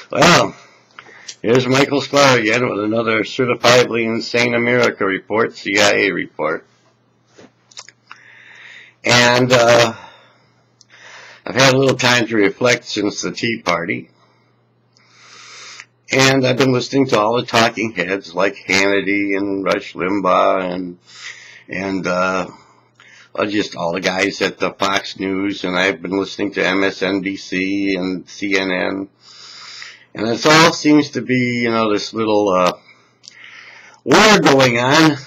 Well, here's Michael Sklar again with another Certifiably Insane America report, CIA report. And I've had a little time to reflect since the Tea Party. And I've been listening to all the talking heads like Hannity and Rush Limbaugh and just all the guys at the Fox News. And I've been listening to MSNBC and CNN. And it all seems to be, this little war going on,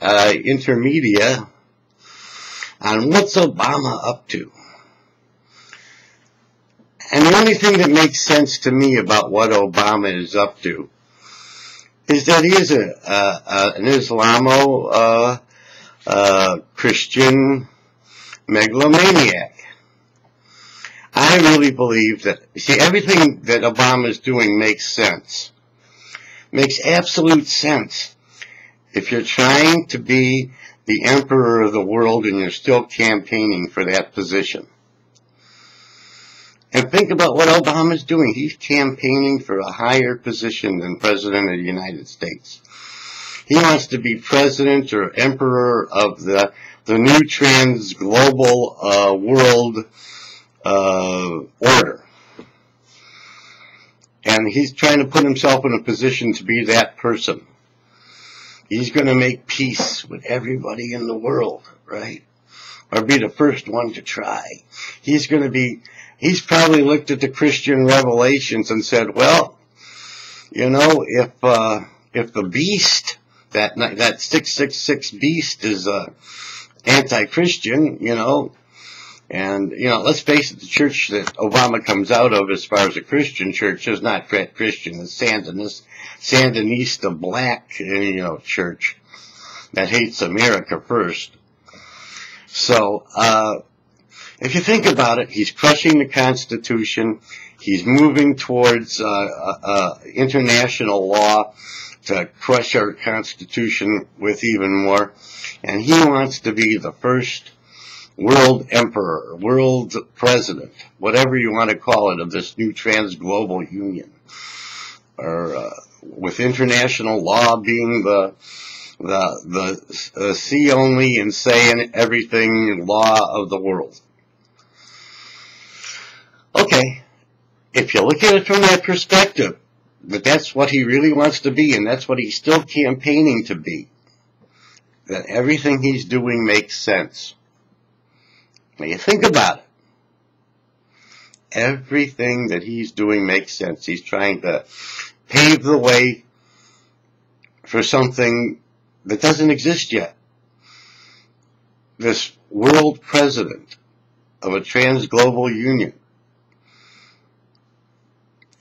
intermedia, on what's Obama up to. And the only thing that makes sense to me about what Obama is up to is that he is an Islamo Christian megalomaniac. I really believe that, everything that Obama is doing makes sense. Makes absolute sense. If you're trying to be the emperor of the world and you're still campaigning for that position. And think about what Obama's doing. He's campaigning for a higher position than President of the United States. He wants to be president or emperor of the new trans-global world order. And he's trying to put himself in a position to be that person. He's going to make peace with everybody in the world, right? Or be the first one to try. He's probably looked at the Christian revelations and said, well, if the beast, that 666 beast is anti-Christian, and, let's face it, the church that Obama comes out of as far as a Christian church is not Christian. It's Sandinista black, church that hates America first. So, if you think about it, he's crushing the Constitution. He's moving towards international law to crush our Constitution with even more. And he wants to be the first world emperor, world president, whatever you want to call it, of this new trans-global union. Or with international law being the see only and say everything law of the world. Okay, if you look at it from that perspective, that's what he really wants to be, and that's what he's still campaigning to be, that everything he's doing makes sense. Now you think about it. Everything that he's doing makes sense. He's trying to pave the way for something that doesn't exist yet. This world president of a trans-global union.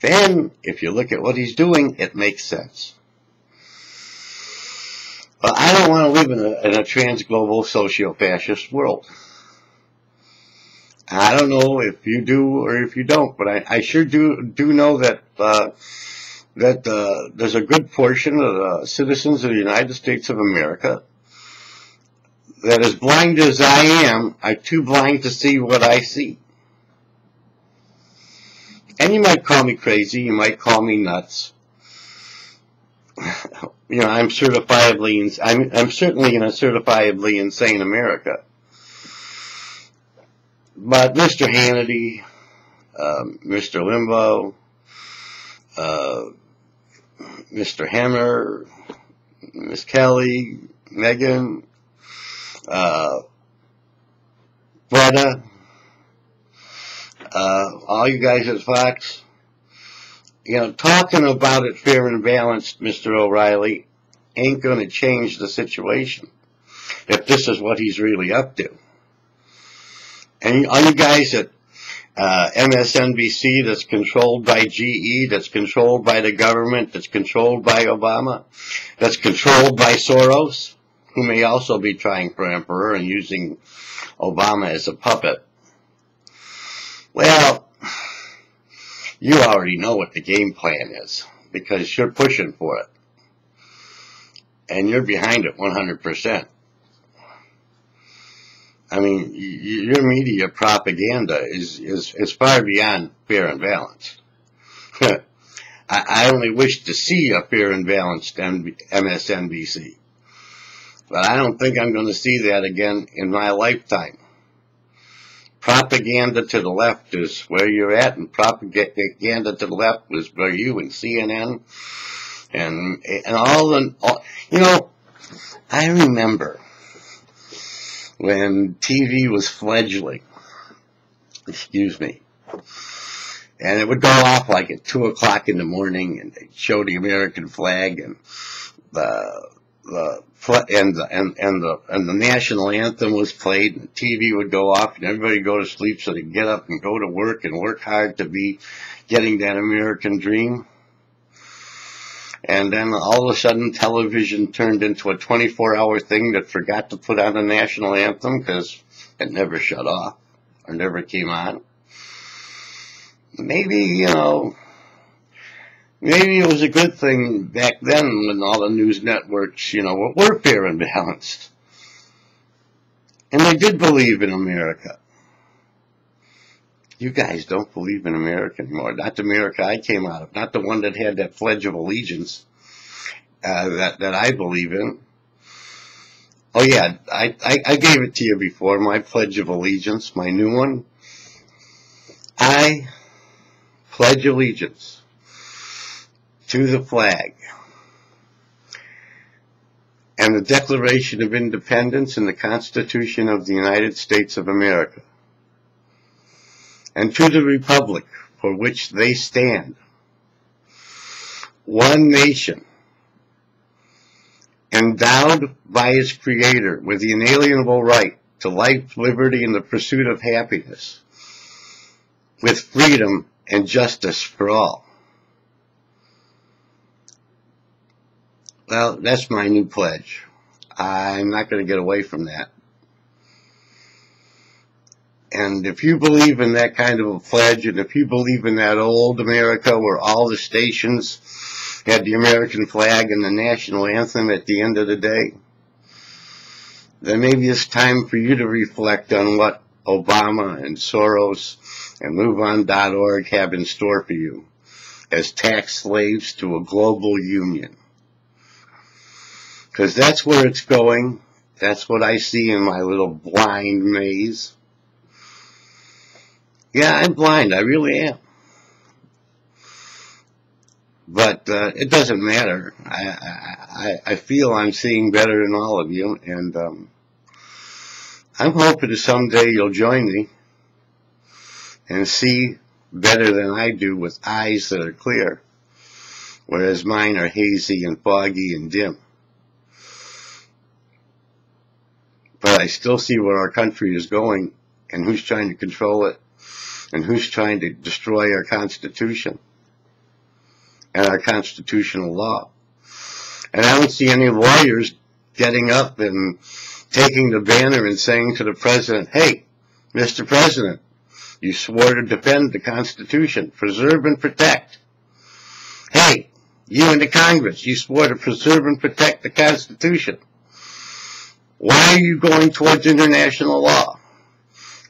Then, if you look at what he's doing, it makes sense. But I don't want to live in a trans-global socio-fascist world. I don't know if you do or if you don't, but I sure do know that there's a good portion of the citizens of the United States of America that, as blind as I am, are too blind to see what I see. And you might call me crazy, you might call me nuts. I'm certainly in a certifiably insane America. But Mr. Hannity, Mr. Limbaugh, Mr. Hammer, Miss Kelly, Megan, Greta, all you guys at Fox, talking about it fair and balanced, Mr. O'Reilly, ain't going to change the situation if this is what he's really up to. And all you guys at MSNBC, that's controlled by GE, that's controlled by the government, that's controlled by Obama, that's controlled by Soros, who may also be trying for emperor and using Obama as a puppet. Well, you already know what the game plan is, because you're pushing for it. And you're behind it 100%. I mean, your media propaganda is far beyond fair and balanced. I only wish to see a fair and balanced MSNBC. But I don't think I'm going to see that again in my lifetime. Propaganda to the left is where you're at, and propaganda to the left is where you and CNN and you know, I remember when TV was fledgling, excuse me, and it would go off like at 2 o'clock in the morning, and they'd show the American flag and the national anthem was played, and the TV would go off, and everybody would go to sleep so they could get up and go to work and work hard to be getting that American dream. And then all of a sudden, television turned into a 24-hour thing that forgot to put on a national anthem because it never shut off or never came on. Maybe, you know, maybe it was a good thing back then when all the news networks, you know, were fair and balanced. And they did believe in America. You guys don't believe in America anymore. Not the America I came out of. Not the one that had that Pledge of Allegiance that I believe in. Oh yeah, I gave it to you before, my Pledge of Allegiance, my new one. I pledge allegiance to the flag and the Declaration of Independence and the Constitution of the United States of America, and to the republic for which they stand, one nation, endowed by its creator with the inalienable right to life, liberty, and the pursuit of happiness, with freedom and justice for all. Well, that's my new pledge. I'm not going to get away from that. And if you believe in that kind of a pledge, and if you believe in that old America where all the stations had the American flag and the national anthem at the end of the day, then maybe it's time for you to reflect on what Obama and Soros and MoveOn.org have in store for you as tax slaves to a global union. Because that's where it's going. That's what I see in my little blind maze. Yeah, I'm blind. I really am. But it doesn't matter. I feel I'm seeing better than all of you, and I'm hoping that someday you'll join me and see better than I do with eyes that are clear, whereas mine are hazy and foggy and dim. But I still see where our country is going and who's trying to control it and who's trying to destroy our Constitution and our constitutional law. And I don't see any lawyers getting up and taking the banner and saying to the president, hey, Mr. President, you swore to defend the Constitution, preserve and protect. Hey, you in the Congress, you swore to preserve and protect the Constitution. Why are you going towards international law?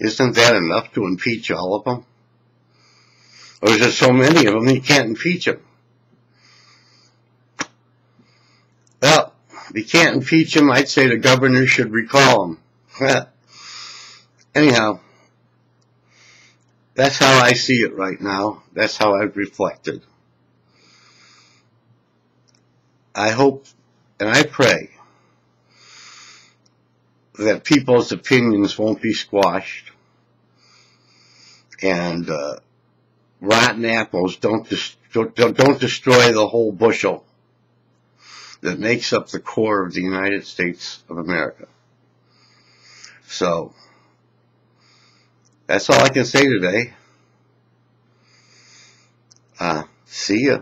Isn't that enough to impeach all of them? Or is there so many of them you can't impeach them? Well, if you can't impeach him, I'd say the governor should recall him. Anyhow, that's how I see it right now. That's how I've reflected. I hope and I pray that people's opinions won't be squashed, and rotten apples don't destroy the whole bushel that makes up the core of the United States of America. So, that's all I can say today. See ya.